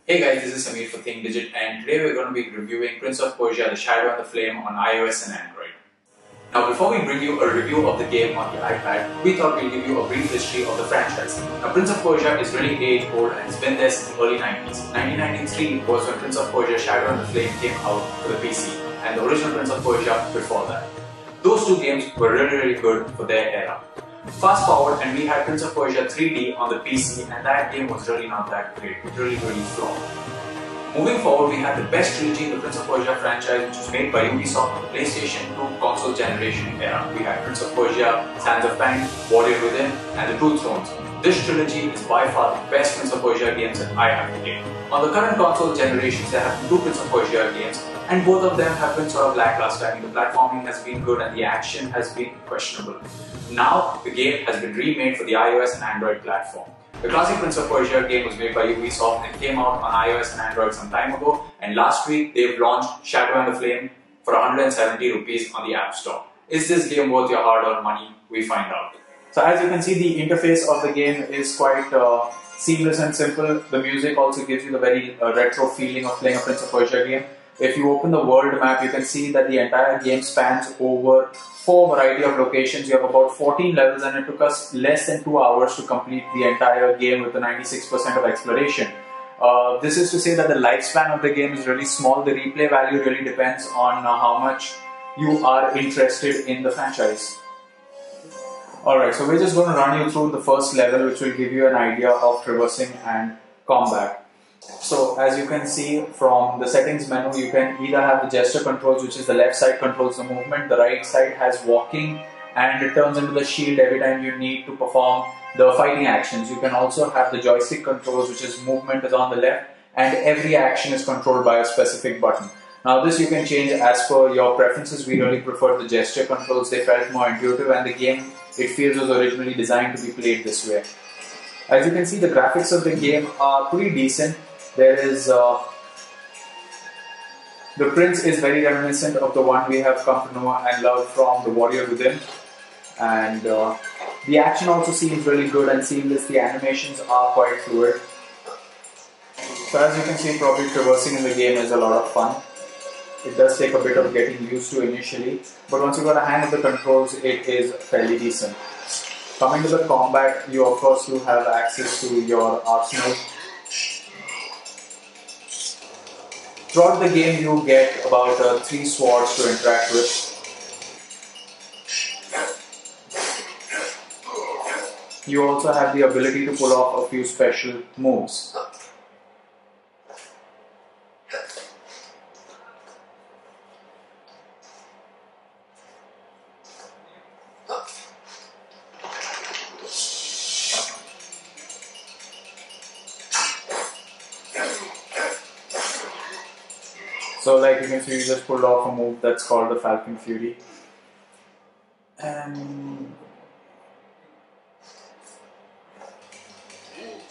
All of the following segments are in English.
Hey guys, this is Samir for ThinkDigit, and today we're going to be reviewing Prince of Persia: The Shadow and the Flame on iOS and Android. Now before we bring you a review of the game on the iPad, we thought we'd give you a brief history of the franchise. Now Prince of Persia is really age old and it's been there since the early 90s. 1993 was when Prince of Persia: Shadow and the Flame came out for the PC, and the original Prince of Persia before that. Those two games were really good for their era. Fast forward and we had Prince of Persia 3D on the PC, and that game was really not that great. It really flawed. Moving forward, we had the best trilogy in the Prince of Persia franchise, which was made by Ubisoft for the PlayStation 2 console generation era. We had Prince of Persia, Sands of Time, Warrior Within, and The Two Thrones. This trilogy is by far the best Prince of Persia games that I have to date. On the current console generations, there have been two Prince of Persia games, and both of them have been sort of lackluster. I mean, the platforming has been good and the action has been questionable. Now, the game has been remade for the iOS and Android platform. The classic Prince of Persia game was made by Ubisoft and came out on iOS and Android some time ago, and last week they've launched Shadow and the Flame for 170 rupees on the App Store. Is this game worth your hard-earned money? We find out. So as you can see, the interface of the game is quite seamless and simple. The music also gives you the very retro feeling of playing a Prince of Persia game. If you open the world map, you can see that the entire game spans over 4 variety of locations. You have about 14 levels, and it took us less than 2 hours to complete the entire game with the 96% of exploration. This is to say that the lifespan of the game is really small. The replay value really depends on how much you are interested in the franchise. Alright, so we're just going to run you through the first level, which will give you an idea of traversing and combat. So as you can see from the settings menu, you can either have the gesture controls, which is the left side controls the movement, the right side has walking, and it turns into the shield every time you need to perform the fighting actions. You can also have the joystick controls, which is movement is on the left, and every action is controlled by a specific button. Now this you can change as per your preferences. We really prefer the gesture controls. They felt more intuitive, and the game, it feels, was originally designed to be played this way. As you can see, the graphics of the game are pretty decent. There is the prince is very reminiscent of the one we have come to know and love from the Warrior Within, and the action also seems really good and seamless. The animations are quite fluid. So as you can see, probably traversing in the game is a lot of fun. It does take a bit of getting used to initially, but once you got a hang of the controls, it is fairly decent. Coming to the combat, you of course do have access to your arsenal. Throughout the game, you get about 3 swords to interact with. You also have the ability to pull off a few special moves. So like you can see, you just pulled off a move that's called the Falcon Fury. And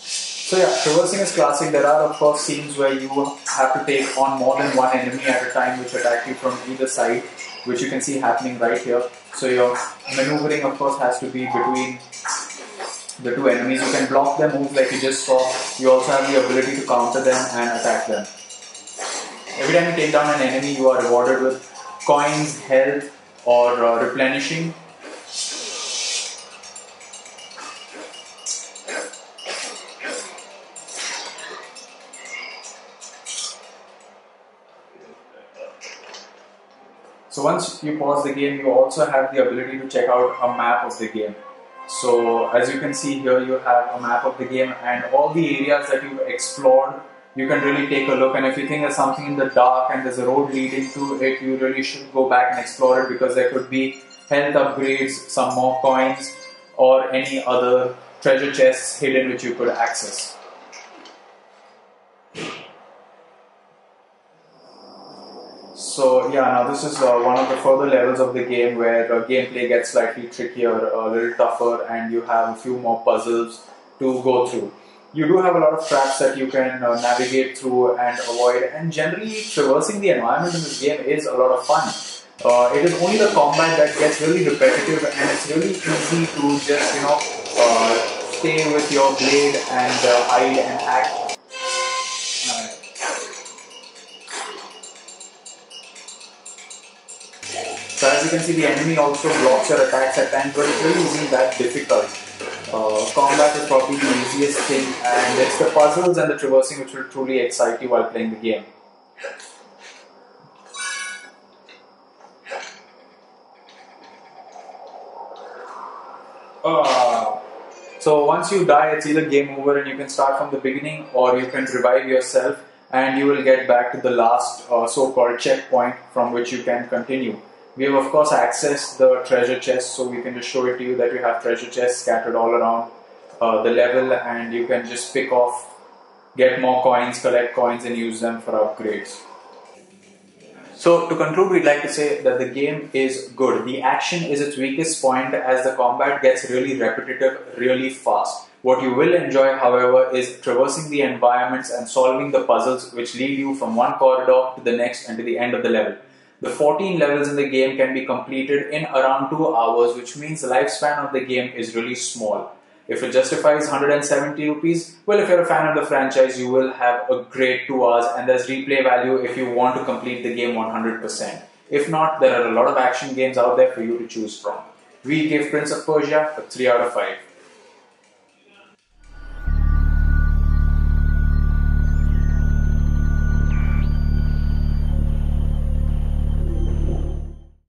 so yeah, traversing is classic. There are of course scenes where you have to take on more than one enemy at a time, which attack you from either side, which you can see happening right here. So your maneuvering of course has to be between the two enemies. You can block their moves like you just saw. You also have the ability to counter them and attack them. Every time you take down an enemy, you are rewarded with coins, health, or replenishing. So once you pause the game, you also have the ability to check out a map of the game. So as you can see here, you have a map of the game, and all the areas that you've explored, you can really take a look. And if you think there's something in the dark and there's a road leading to it, you really should go back and explore it, because there could be health upgrades, some more coins, or any other treasure chests hidden which you could access. So yeah, now this is one of the further levels of the game where gameplay gets slightly trickier, a little tougher, and you have a few more puzzles to go through. You do have a lot of traps that you can navigate through and avoid, and generally traversing the environment in this game is a lot of fun. It is only the combat that gets really repetitive, and it's really easy to just stay with your blade and hide and act. you can see, the enemy also blocks your attacks at times, but it really isn't that difficult. Combat is probably the easiest thing, and it's the puzzles and the traversing which will truly excite you while playing the game. So once you die, it's either game over and you can start from the beginning, or you can revive yourself and you will get back to the last so-called checkpoint from which you can continue. We have of course accessed the treasure chest, so we can just show it to you that you have treasure chests scattered all around the level, and you can just pick off, get more coins, collect coins and use them for upgrades. So to conclude, we'd like to say that the game is good. The action is its weakest point, as the combat gets really repetitive really fast. What you will enjoy, however, is traversing the environments and solving the puzzles which lead you from one corridor to the next and to the end of the level. The 14 levels in the game can be completed in around 2 hours, which means the lifespan of the game is really small. If it justifies 170 rupees, well, if you're a fan of the franchise, you will have a great 2 hours, and there's replay value if you want to complete the game 100%. If not, there are a lot of action games out there for you to choose from. We give Prince of Persia a 3 out of 5.